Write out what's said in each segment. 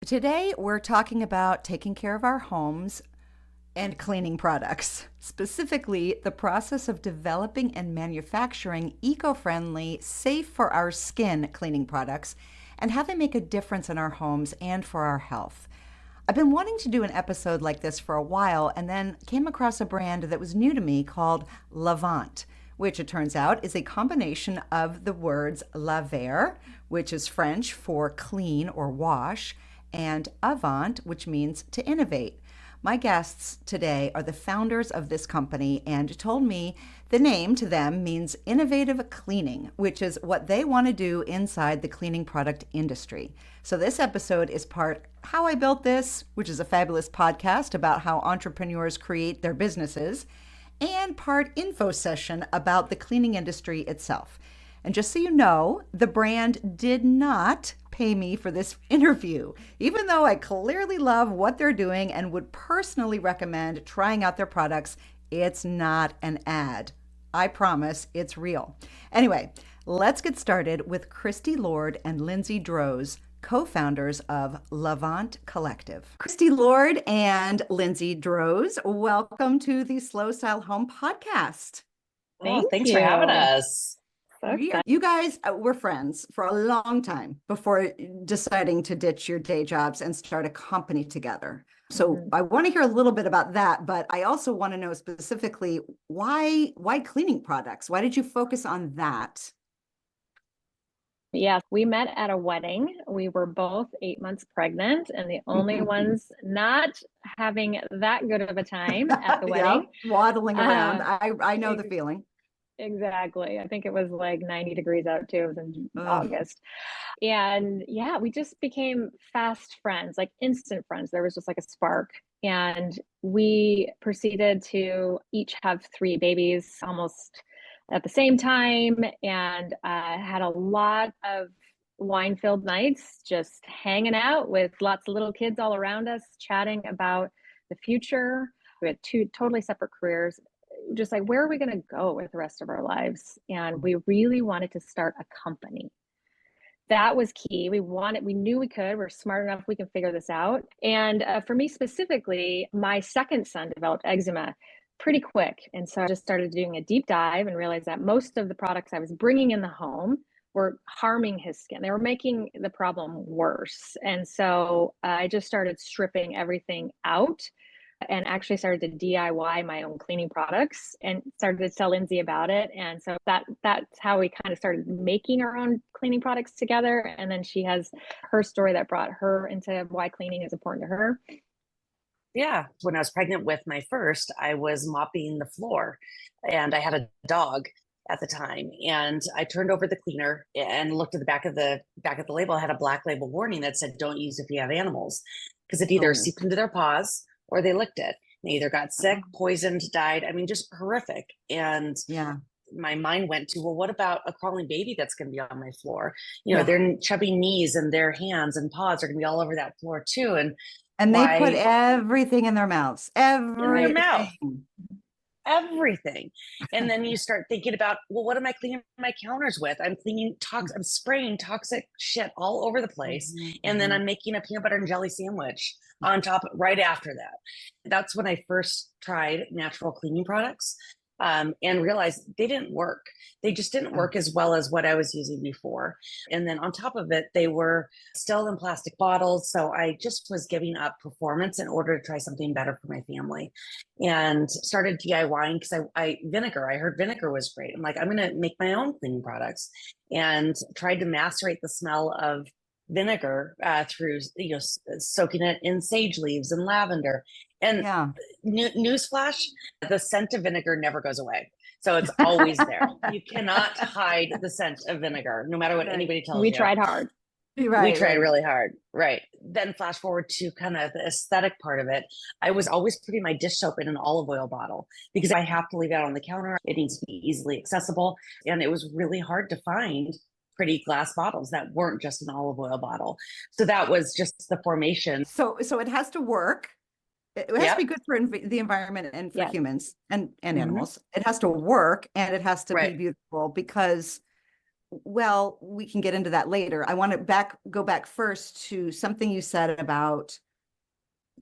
Today, we're talking about taking care of our homes and cleaning products, specifically the process of developing and manufacturing eco-friendly, safe for our skin cleaning products, and how they make a difference in our homes and for our health. I've been wanting to do an episode like this for a while and then came across a brand that was new to me called Lavant, which it turns out is a combination of the words laver, which is French for clean or wash, and avant, which means to innovate. My guests today are the founders of this company and told me the name to them means innovative cleaning, which is what they want to do inside the cleaning product industry. So this episode is part How I Built This, which is a fabulous podcast about how entrepreneurs create their businesses, and part info session about the cleaning industry itself. And just so you know, the brand did not pay me for this interview, even though I clearly love what they're doing and would personally recommend trying out their products. It's not an ad. I promise it's real. Anyway, let's get started with Kristi Lord and Lindsay Droz, co-founders of Lavant Collective. Kristi Lord and Lindsay Droz, welcome to the Slow Style Home podcast. Thanks for having us. You guys were friends for a long time before deciding to ditch your day jobs and start a company together. So I want to hear a little bit about that, but I also want to know specifically why cleaning products? Why did you focus on that? Yeah, we met at a wedding. We were both 8 months pregnant and the only ones not having that good of a time at the wedding. Yeah, waddling around. I know the feeling. Exactly. I think it was like 90 degrees out too. It was in August. And yeah, we just became fast friends, like instant friends. There was just like a spark. And we proceeded to each have 3 babies almost at the same time, and had a lot of wine-filled nights just hanging out with lots of little kids all around us, chatting about the future. We had 2 totally separate careers, just like, where are we going to go with the rest of our lives? And we really wanted to start a company. That was key. We knew we could. We're smart enough, we can figure this out. And for me specifically, my second son developed eczema pretty quick. And so I just started doing a deep dive and realized that most of the products I was bringing in the home were harming his skin. They were making the problem worse. And so I just started stripping everything out and actually started to DIY my own cleaning products and started to tell Lindsay about it. And so that's how we kind of started making our own cleaning products together. And then she has her story that brought her into why cleaning is important to her. Yeah. When I was pregnant with my first, I was mopping the floor and I had a dog at the time. And I turned over the cleaner and looked at the back of the label. I had a black label warning that said, don't use if you have animals, because it either seeped into their paws or they licked it. They either got sick, poisoned, died. I mean, just horrific. And yeah, my mind went to, well, what about a crawling baby that's going to be on my floor? Their chubby knees and their hands and paws are going to be all over that floor too. And they put everything in their mouths, everything. And then you start thinking about, well, what am I cleaning my counters with? I'm spraying toxic shit all over the place. And then I'm making a peanut butter and jelly sandwich on top right after that. That's when I first tried natural cleaning products and realized they didn't work. They just didn't work as well as what I was using before. And then on top of it, they were still in plastic bottles. So I just was giving up performance in order to try something better for my family, and started DIYing because I heard vinegar was great. I'm like, I'm going to make my own cleaning products, and tried to macerate the smell of vinegar through soaking it in sage leaves and lavender. And newsflash, the scent of vinegar never goes away. So it's always there. You cannot hide the scent of vinegar, no matter what anybody tells you. We tried hard. We tried really hard. Right. Then flash forward to kind of the aesthetic part of it. I was always putting my dish soap in an olive oil bottle because I have to leave it out on the counter. It needs to be easily accessible. And it was really hard to find pretty glass bottles that weren't just an olive oil bottle. So that was just the formation. So it has to work. It has to be good for the environment and for humans and animals. It has to work and it has to be beautiful, because Well, we can get into that later. I want to go back first to something you said about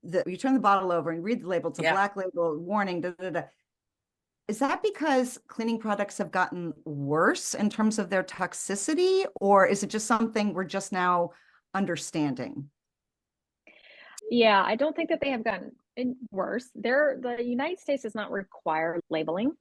you turn the bottle over and read the label. It's a black label warning. Da, da, da. Is that because cleaning products have gotten worse in terms of their toxicity, or is it just something we're just now understanding? Yeah, I don't think that they have gotten worse. The United States does not require labeling.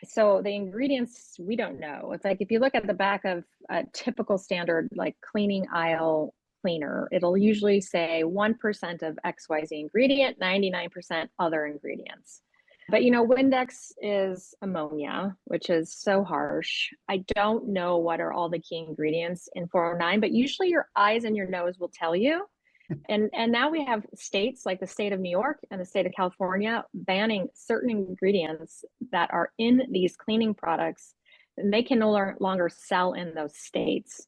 So the ingredients, we don't know. It's like if you look at the back of a typical standard like cleaning aisle cleaner, it'll usually say 1% of XYZ ingredient, 99% other ingredients. But Windex is ammonia, which is so harsh. I don't know what are all the key ingredients in 409, but usually your eyes and your nose will tell you. And now we have states like the state of New York and the state of California banning certain ingredients that are in these cleaning products, and they can no longer sell in those states.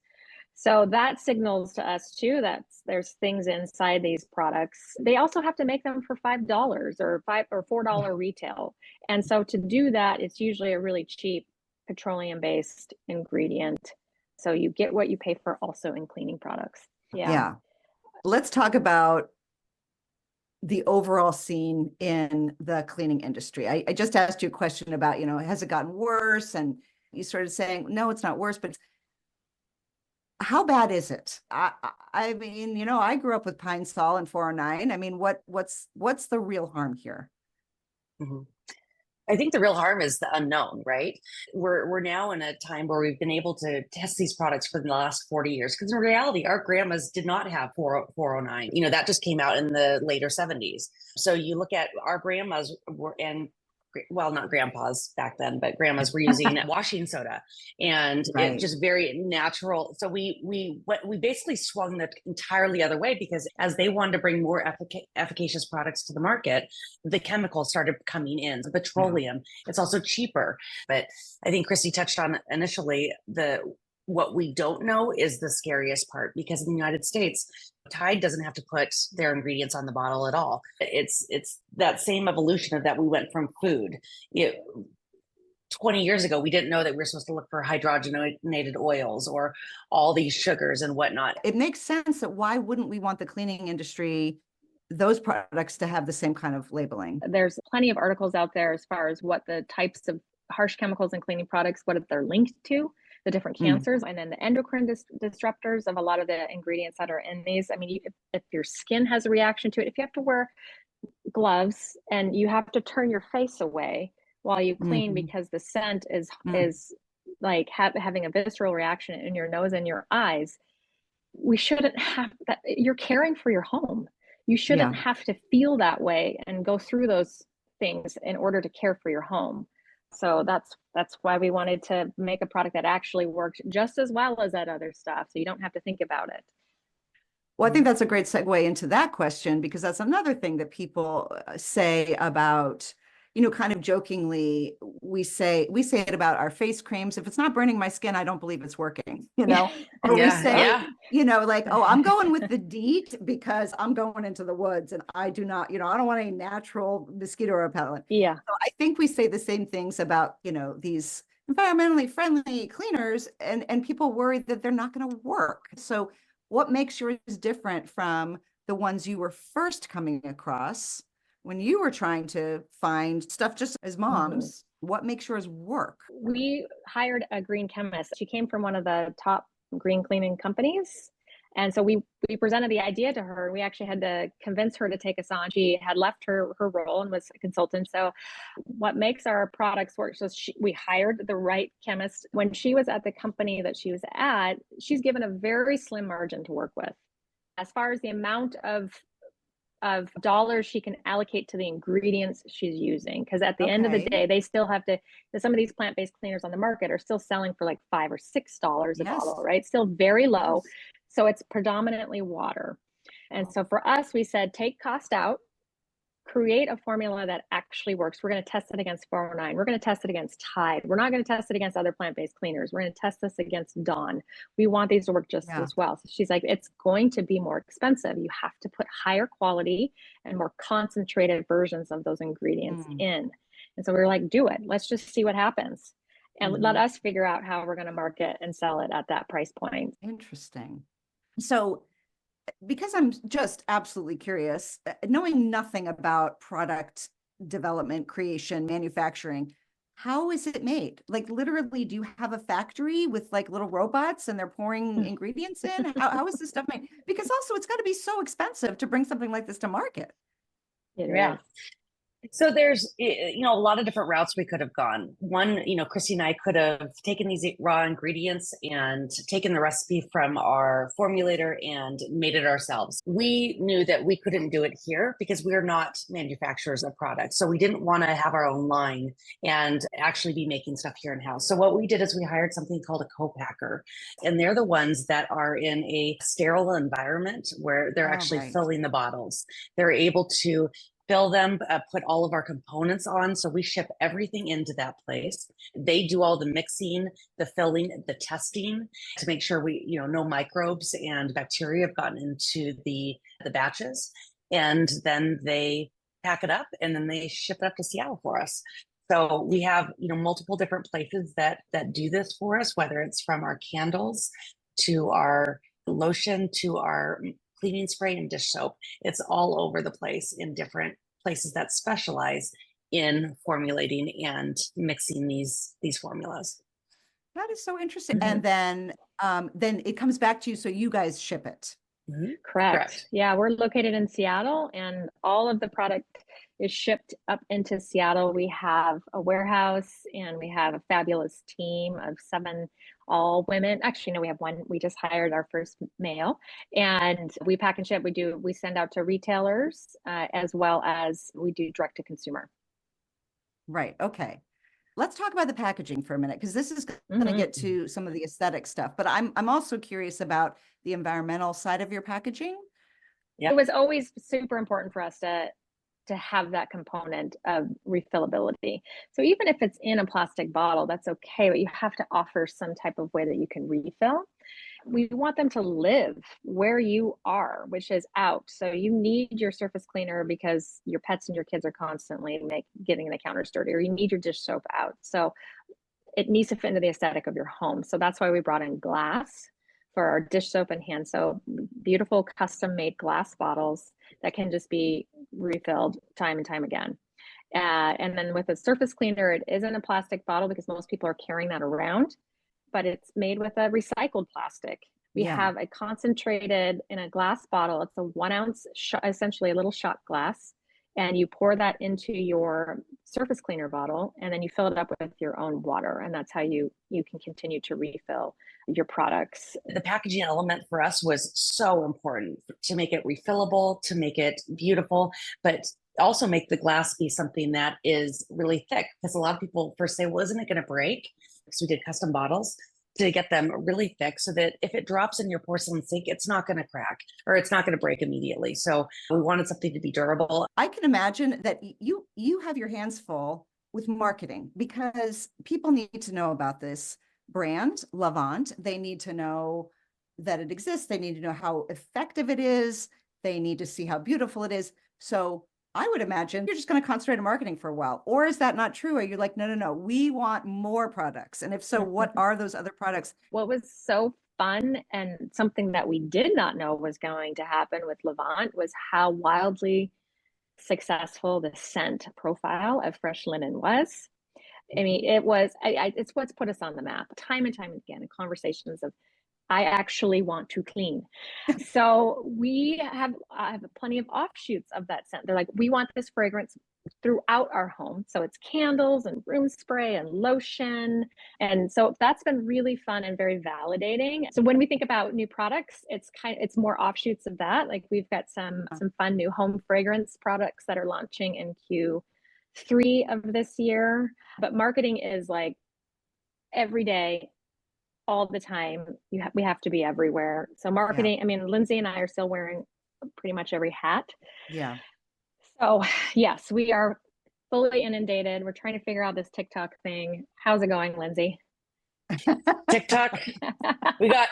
So that signals to us too that there's things inside these products. They also have to make them for $5 or $4 retail. And so to do that, it's usually a really cheap petroleum-based ingredient. So you get what you pay for also in cleaning products. Yeah. Let's talk about the overall scene in the cleaning industry. I just asked you a question about, has it gotten worse? And you started saying, no, it's not worse, but how bad is it? I mean, I grew up with Pine Sol and 409. I mean, what's the real harm here? Mm-hmm. I think the real harm is the unknown, right? We're now in a time where we've been able to test these products for the last 40 years. Because in reality, our grandmas did not have 409. That just came out in the later 70s. So you look at our grandmas well, not grandpas back then, but grandmas were using washing soda, and it just very natural. So we basically swung the entirely other way, because as they wanted to bring more efficacious products to the market, the chemicals started coming in. So petroleum, it's also cheaper. But I think Kristi touched on initially, what we don't know is the scariest part, because in the United States, Tide doesn't have to put their ingredients on the bottle at all. It's that same evolution of that we went from food. 20 years ago, we didn't know that we were supposed to look for hydrogenated oils or all these sugars and whatnot. It makes sense that why wouldn't we want the cleaning industry, those products, to have the same kind of labeling? There's plenty of articles out there as far as what the types of harsh chemicals in cleaning products, what they're linked to, the different cancers, and then the endocrine disruptors of a lot of the ingredients that are in these. I mean, if your skin has a reaction to it, if you have to wear gloves and you have to turn your face away while you clean because the scent is like having a visceral reaction in your nose and your eyes, we shouldn't have that. You're caring for your home. You shouldn't have to feel that way and go through those things in order to care for your home. So that's why we wanted to make a product that actually works just as well as that other stuff, so you don't have to think about it. Well, I think that's a great segue into that question, because that's another thing that people say about, kind of jokingly, we say it about our face creams. If it's not burning my skin, I don't believe it's working, or we say, like, oh, I'm going with the DEET because I'm going into the woods and I do not, I don't want any natural mosquito repellent. Yeah. So I think we say the same things about, these environmentally friendly cleaners, and people worry that they're not going to work. So what makes yours different from the ones you were first coming across when you were trying to find stuff just as moms? What makes yours work? We hired a green chemist. She came from one of the top green cleaning companies. And so we presented the idea to her. We actually had to convince her to take us on. She had left her role and was a consultant. So what makes our products work? So we hired the right chemist. When she was at the company that she was at, she's given a very slim margin to work with. As far as the amount of dollars she can allocate to the ingredients she's using, because at the end of the day, they still have to, some of these plant-based cleaners on the market are still selling for like $5 or $6 a bottle, right? Still very low. So it's predominantly water. And so for us, we said, take cost out, create a formula that actually works. We're going to test it against 409. We're going to test it against Tide. We're not going to test it against other plant-based cleaners. We're going to test this against Dawn. We want these to work just as well. So she's like, it's going to be more expensive. You have to put higher quality and more concentrated versions of those ingredients in. And so we were like, do it. Let's just see what happens. and let us figure out how we're going to market and sell it at that price point. Interesting. So, because I'm just absolutely curious, knowing nothing about product development, creation, manufacturing, how is it made? Like literally, do you have a factory with like little robots and they're pouring ingredients in? How is this stuff made? Because also it's got to be so expensive to bring something like this to market. Yeah. So there's, a lot of different routes we could have gone. One, Kristi and I could have taken these raw ingredients and taken the recipe from our formulator and made it ourselves. We knew that we couldn't do it here because we're not manufacturers of products. So we didn't want to have our own line and actually be making stuff here in house. So what we did is we hired something called a co-packer, and they're the ones that are in a sterile environment where they're actually filling the bottles. They're able to fill them, put all of our components on. So we ship everything into that place. They do all the mixing, the filling, the testing to make sure no microbes and bacteria have gotten into the batches. And then they pack it up and then they ship it up to Seattle for us. So we have, multiple different places that do this for us, whether it's from our candles to our lotion to our cleaning spray and dish soap. It's all over the place in different places that specialize in formulating and mixing these formulas. That is so interesting. And then it comes back to you, so you guys ship it. Correct. Yeah, we're located in Seattle, and all of the product is shipped up into Seattle. We have a warehouse, and we have a fabulous team of 7 all women. Actually, no, we have 1. We just hired our first male, and we pack and ship. We send out to retailers as well as we do direct to consumer. Right. Okay. Let's talk about the packaging for a minute, because this is going to get to some of the aesthetic stuff, but I'm also curious about the environmental side of your packaging. It was always super important for us to have that component of refillability. So even if it's in a plastic bottle, that's okay, but you have to offer some type of way that you can refill. We want them to live where you are, which is out. So you need your surface cleaner because your pets and your kids are constantly getting the counters dirty, or you need your dish soap out. So it needs to fit into the aesthetic of your home. So that's why we brought in glass for our dish soap and hand soap, beautiful custom made glass bottles that can just be refilled time and time again. And then with a surface cleaner, it isn't a plastic bottle because most people are carrying that around, but it's made with a recycled plastic. We have a concentrated in a glass bottle. It's a 1 ounce, essentially a little shot glass. And you pour that into your surface cleaner bottle, and then you fill it up with your own water. And that's how you can continue to refill your products. The packaging element for us was so important to make it refillable, to make it beautiful, but also make the glass be something that is really thick. Because a lot of people first say, well, isn't it going to break? Because we did custom bottles to get them really thick so that if it drops in your porcelain sink, it's not going to crack or it's not going to break immediately. So we wanted something to be durable. I can imagine that you have your hands full with marketing, because people need to know about this brand, Lavant. They need to know that it exists. They need to know how effective it is. They need to see how beautiful it is. So I would imagine you're just going to concentrate on marketing for a while. Or is that not true? Are you like, no, we want more products? And if so, what are those other products? What was so fun and something that we did not know was going to happen with Lavant was how wildly successful the scent profile of fresh linen was. I mean, it's what's put us on the map time and time again in conversations of, I actually want to clean. So we have plenty of offshoots of that scent. They're like, we want this fragrance throughout our home. So it's candles and room spray and lotion. And so that's been really fun and very validating. So when we think about new products, it's more offshoots of that. Like we've got some fun new home fragrance products that are launching in Q3 of this year. But marketing is like every day, all the time. We have to be everywhere. So marketing, I mean, Lindsay and I are still wearing pretty much every hat. Yeah. So yes, we are fully inundated. We're trying to figure out this TikTok thing. How's it going, Lindsay? TikTok, we got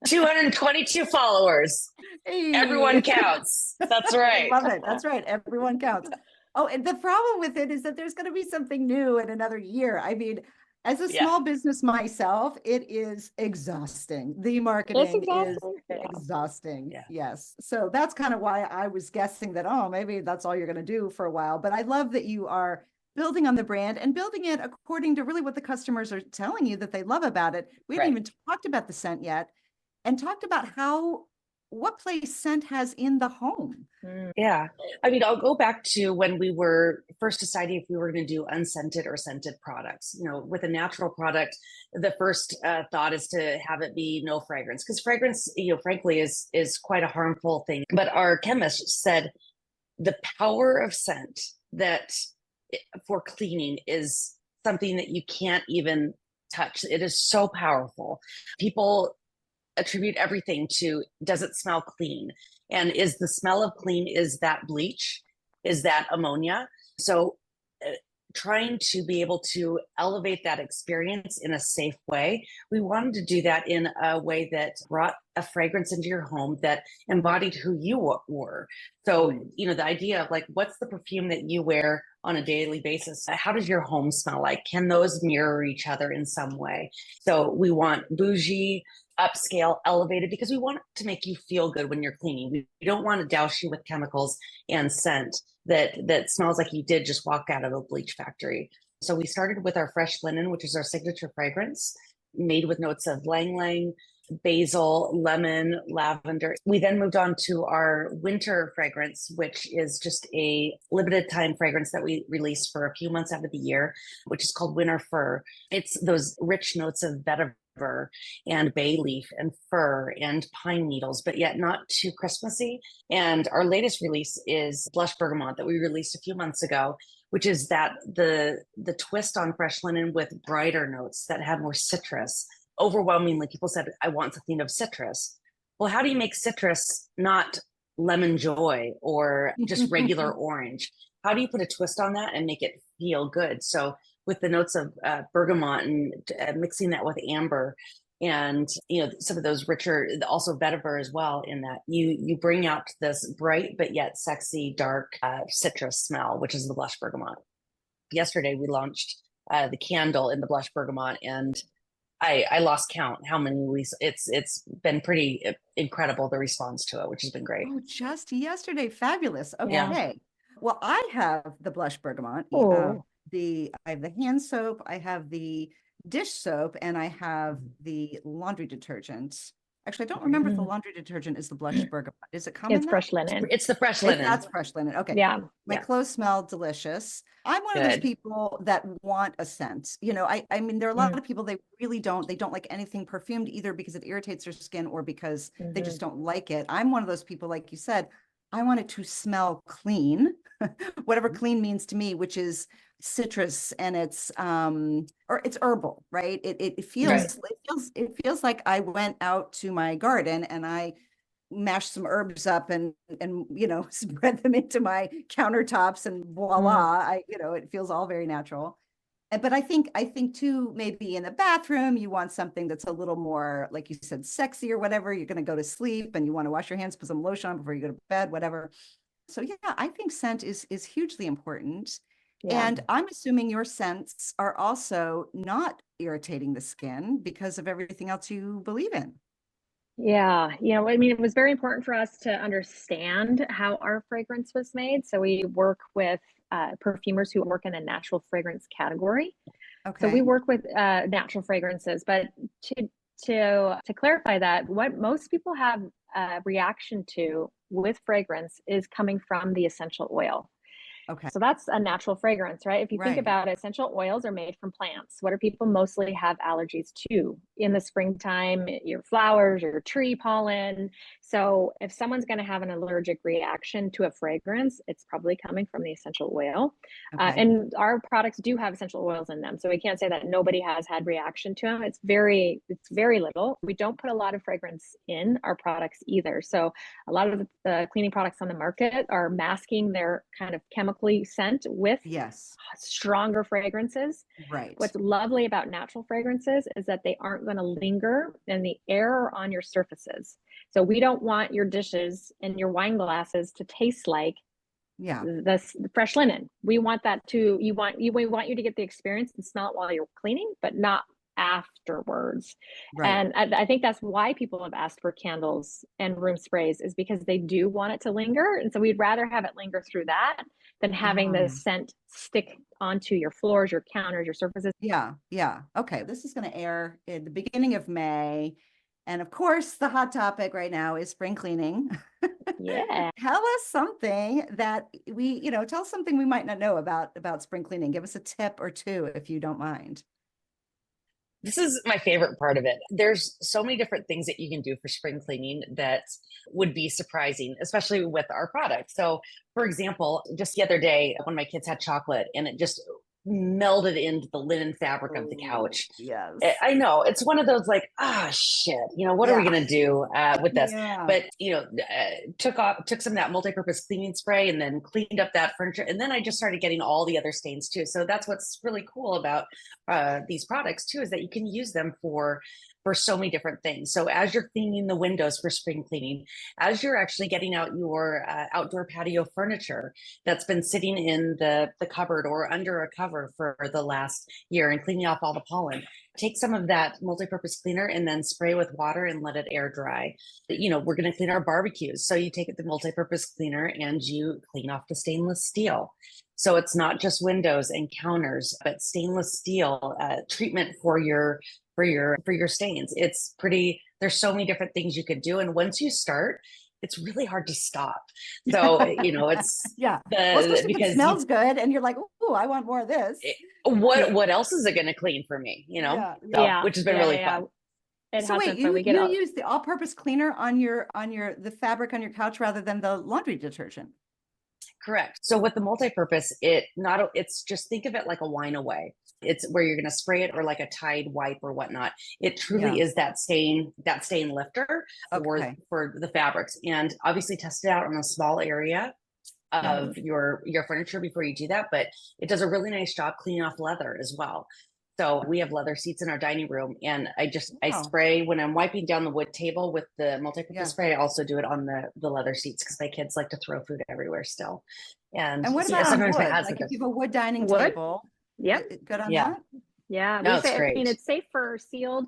222 followers. Hey. Everyone counts. That's right. I love it. That's right. Everyone counts. Oh, and the problem with it is that there's going to be something new in another year. I mean, As a small business myself, it is exhausting. The marketing is exhausting. Yeah. Yes. So that's kind of why I was guessing that, oh, maybe that's all you're going to do for a while. But I love that you are building on the brand and building it according to really what the customers are telling you that they love about it. We haven't even talked about the scent yet, and talked about what place scent has in the home. Yeah. I mean, I'll go back to when we were first deciding if we were going to do unscented or scented products. You know, with a natural product, the first thought is to have it be no fragrance, because fragrance, you know, frankly, is quite a harmful thing. But our chemist said the power of scent that for cleaning is something that you can't even touch. It is so powerful. People attribute everything to, does it smell clean? And is the smell of clean, is that bleach? Is that ammonia? So trying to be able to elevate that experience in a safe way, we wanted to do that in a way that brought a fragrance into your home that embodied who you were. So, you know, the idea of like, what's the perfume that you wear on a daily basis? How does your home smell like? Can those mirror each other in some way? So we want bougie, upscale, elevated, because we want to make you feel good when you're cleaning. We don't want to douse you with chemicals and scent that smells like you did just walk out of a bleach factory. So we started with our fresh linen, which is our signature fragrance, made with notes of ylang ylang, basil, lemon, lavender. We then moved on to our winter fragrance, which is just a limited time fragrance that we release for a few months out of the year, which is called Winter Fir. It's those rich notes of vetiver and bay leaf and fir and pine needles, but yet not too Christmassy. And our latest release is Blush Bergamot that we released a few months ago, which is that the twist on fresh linen with brighter notes that have more citrus. Overwhelmingly, people said, I want something of citrus. Well, how do you make citrus not lemon joy or just regular orange? How do you put a twist on that and make it feel good? So with the notes of bergamot and mixing that with amber and, you know, some of those richer, also vetiver as well, in that you bring out this bright but yet sexy dark citrus smell, which is the blush bergamot. Yesterday we launched the candle in the blush bergamot, and I lost count how many it's been pretty incredible, the response to it, which has been great. Oh, just yesterday. Fabulous. Okay. Yeah. Well, I have the blush bergamot. I have the hand soap, I have the dish soap, and I have the laundry detergent. Actually, I don't remember if the laundry detergent is the blush bergamot. Is it common? It's fresh linen. It's the fresh linen. That's fresh linen. Okay. Yeah. My clothes smell delicious. I'm one of those people that want a scent. You know, I mean, there are a lot of people, they don't like anything perfumed, either because it irritates their skin or because they just don't like it. I'm one of those people, like you said, I want it to smell clean, whatever clean means to me, which is citrus, and it's or it's herbal, right? It feels like I went out to my garden and I mashed some herbs up and you know, spread them into my countertops, and voila, it feels all very natural. But I think too, maybe in the bathroom, you want something that's a little more, like you said, sexy or whatever. You're going to go to sleep and you want to wash your hands, put some lotion on before you go to bed, whatever. So yeah, I think scent is hugely important. Yeah. And I'm assuming your scents are also not irritating the skin because of everything else you believe in. Yeah. I mean, it was very important for us to understand how our fragrance was made. So we work with perfumers who work in a natural fragrance category. Okay. So we work with natural fragrances, but to clarify that, what most people have a reaction to with fragrance is coming from the essential oil. Okay. So that's a natural fragrance, right? If you think about it, essential oils are made from plants. What do people mostly have allergies to? In the springtime, your flowers, your tree pollen. So if someone's going to have an allergic reaction to a fragrance, it's probably coming from the essential oil. Okay. And our products do have essential oils in them. So we can't say that nobody has had reaction to them. It's very little. We don't put a lot of fragrance in our products either. So a lot of the cleaning products on the market are masking their kind of chemical scent with stronger fragrances. Right. What's lovely about natural fragrances is that they aren't going to linger in the air or on your surfaces. So we don't want your dishes and your wine glasses to taste like Yeah. the fresh linen. We want that to, we want you to get the experience and smell it while you're cleaning, but not afterwards. Right. And I think that's why people have asked for candles and room sprays, is because they do want it to linger. And so we'd rather have it linger through that than having the scent stick onto your floors, your counters, your surfaces. Yeah. Yeah. Okay. This is going to air in the beginning of May. And of course, the hot topic right now is spring cleaning. Yeah. Tell us something that tell us something we might not know about spring cleaning. Give us a tip or two, if you don't mind. This is my favorite part of it. There's so many different things that you can do for spring cleaning that would be surprising, especially with our product. So, for example, just the other day, one of my kids had chocolate and it just melded into the linen fabric of the couch. Yes. I know it's one of those like, shit, what are we going to do with this? Yeah. But, took some of that multi-purpose cleaning spray and then cleaned up that furniture. And then I just started getting all the other stains too. So that's what's really cool about these products too, is that you can use them for so many different things. So as you're cleaning the windows for spring cleaning, as you're actually getting out your outdoor patio furniture that's been sitting in the cupboard or under a cover for the last year and cleaning off all the pollen, take some of that multi-purpose cleaner and then spray with water and let it air dry. We're going to clean our barbecues. So you take the multi-purpose cleaner and you clean off the stainless steel. So it's not just windows and counters, but stainless steel treatment for your stains. It's pretty, there's so many different things you could do. And once you start, it's really hard to stop. So, it's especially because it smells good and you're like, oh, I want more of this. What else is it going to clean for me? Which has been really fun. So wait, you use the all-purpose cleaner on the fabric on your couch rather than the laundry detergent. Correct. So with the multi-purpose, it's just, think of it like a wine away. It's where you're going to spray it or like a Tide wipe or whatnot. It truly is that stain lifter for the fabrics. And obviously test it out on a small area of your furniture before you do that. But it does a really nice job cleaning off leather as well. So we have leather seats in our dining room, and I spray when I'm wiping down the wood table with the multi-purpose spray. I also do it on the leather seats because my kids like to throw food everywhere still. And what about sometimes wood? Like if you have a wood dining table, good on that. Yeah, no, it's great. It's safe for sealed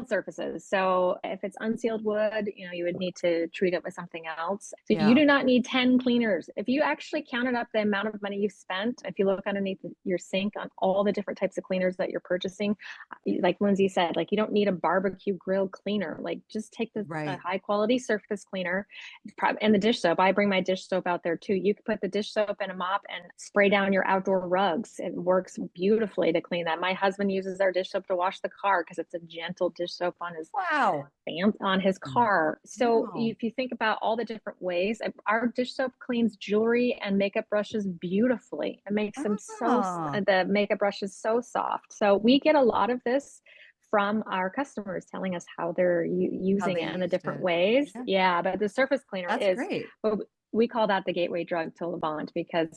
surfaces. So if it's unsealed wood, you would need to treat it with something else. So you do not need 10 cleaners. If you actually counted up the amount of money you spent, if you look underneath your sink on all the different types of cleaners that you're purchasing, like Lindsay said, like you don't need a barbecue grill cleaner. Like just take the high quality surface cleaner and the dish soap. I bring my dish soap out there too. You can put the dish soap in a mop and spray down your outdoor rugs. It works beautifully to clean that. My husband uses our dish soap to wash the car because it's a gentle dish soap on his car. So if you think about all the different ways, our dish soap cleans jewelry and makeup brushes beautifully. It makes them the makeup brushes so soft. So we get a lot of this from our customers telling us how they're using it in the different ways. Yeah, but the surface cleaner is great. We call that the gateway drug to Levant because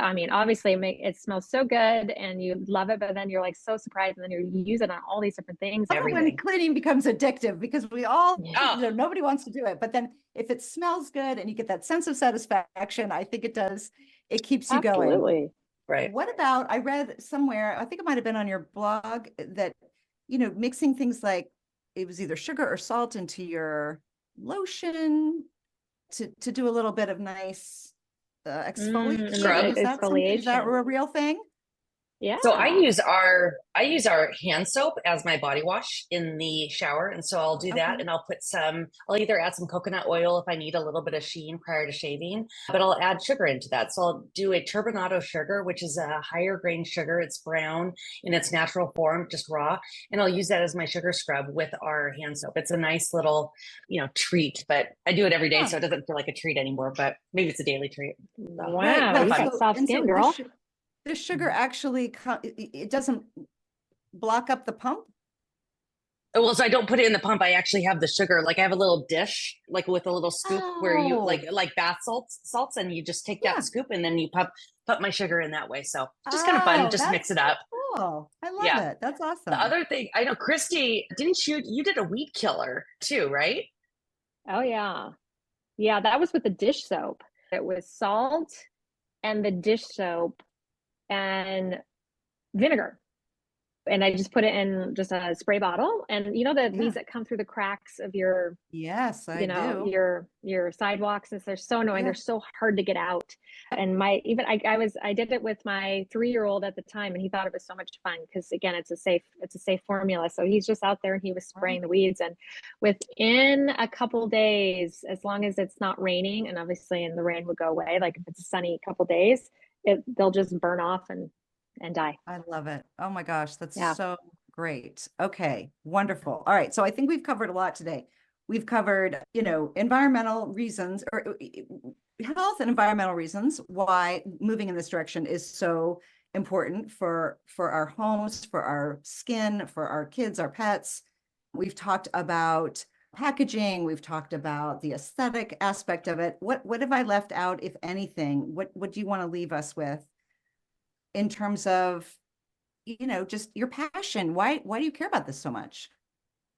obviously it smells so good and you love it, but then you're like so surprised and then you use it on all these different things. When cleaning becomes addictive because we all, nobody wants to do it. But then if it smells good and you get that sense of satisfaction, I think it keeps you going. Right. What about, I read somewhere, I think it might've been on your blog that, mixing things like it was either sugar or salt into your lotion to do a little bit of nice exfoliation. Is that a real thing? Yeah. So I use our hand soap as my body wash in the shower. And so I'll do that and I'll either add some coconut oil if I need a little bit of sheen prior to shaving, but I'll add sugar into that. So I'll do a turbinado sugar, which is a higher grain sugar. It's brown in its natural form, just raw. And I'll use that as my sugar scrub with our hand soap. It's a nice little, treat, but I do it every day. So it doesn't feel like a treat anymore, but maybe it's a daily treat. Wow. You got soft skin, girl. The sugar actually, it doesn't block up the pump? Well, so I don't put it in the pump. I actually have the sugar. Like I have a little dish, like with a little scoop where you like bath salts, and you just take that scoop and then you put my sugar in that way. So just kind of fun. Just mix it up. Cool. I love it. That's awesome. The other thing, I know, Kristi, you did a weed killer too, right? Oh yeah. Yeah, that was with the dish soap. It was salt and the dish soap and vinegar. And I just put it in just a spray bottle. And you know, the weeds that come through the cracks of your, Yes, I you know, do. your sidewalks, and they're so annoying. Yeah. They're so hard to get out. And I did it with my 3-year-old at the time, and he thought it was so much fun because, again, it's a safe formula. So he's just out there and he was spraying the weeds, and within a couple days, as long as it's not raining, and obviously, and the rain would go away, like if it's a sunny couple days, they'll just burn off and die. I love it. Oh my gosh, that's Yeah. so great. Okay, wonderful. All right, so I think we've covered a lot today. We've covered, environmental reasons or health and environmental reasons why moving in this direction is so important for our homes, for our skin, for our kids, our pets. We've talked about packaging. We've talked about the aesthetic aspect of it. What have I left out, if anything? What do you want to leave us with in terms of, just your passion? Why do you care about this so much?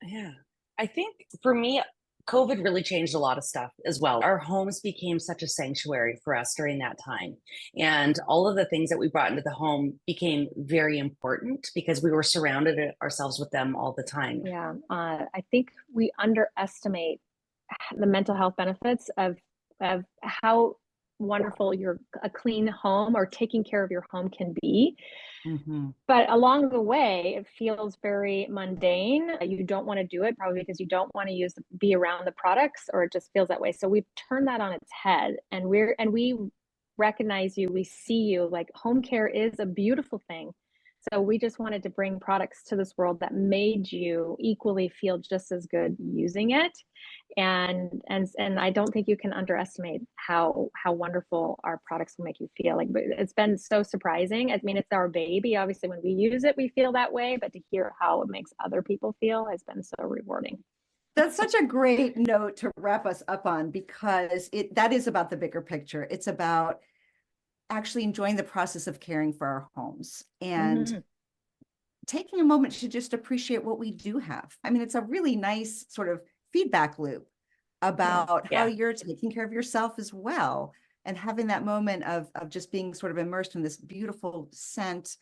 Yeah. I think for me, COVID really changed a lot of stuff as well. Our homes became such a sanctuary for us during that time. And all of the things that we brought into the home became very important because we were surrounded ourselves with them all the time. Yeah. I think we underestimate the mental health benefits of how wonderful a clean home or taking care of your home can be. Mm-hmm. But along the way, it feels very mundane. You don't want to do it probably because you don't want to be around the products, or it just feels that way. So we've turned that on its head, and we recognize you, we see you. Like, home care is a beautiful thing. So we just wanted to bring products to this world that made you equally feel just as good using it. And I don't think you can underestimate how wonderful our products will make you feel. Like, it's been so surprising. I mean, it's our baby. Obviously, when we use it, we feel that way, but to hear how it makes other people feel has been so rewarding. That's such a great note to wrap us up on, because that is about the bigger picture. It's about actually enjoying the process of caring for our homes and taking a moment to just appreciate what we do have. I mean, it's a really nice sort of feedback loop about how you're taking care of yourself as well, and having that moment of just being sort of immersed in this beautiful scent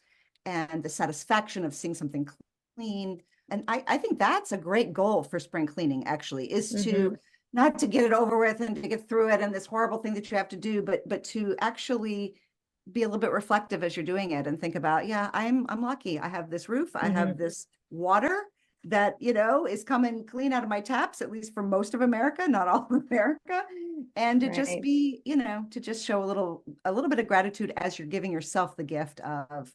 and the satisfaction of seeing something clean. And I think that's a great goal for spring cleaning, actually, is to not to get it over with and to get through it and this horrible thing that you have to do, but to actually be a little bit reflective as you're doing it and think about, I'm lucky. I have this roof. I have this water that, is coming clean out of my taps, at least for most of America, not all of America. And to just be, to just show a little bit of gratitude as you're giving yourself the gift of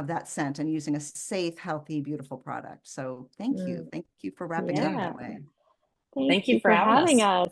that scent and using a safe, healthy, beautiful product. So thank you. Thank you for wrapping it up that way. Thank you for having us.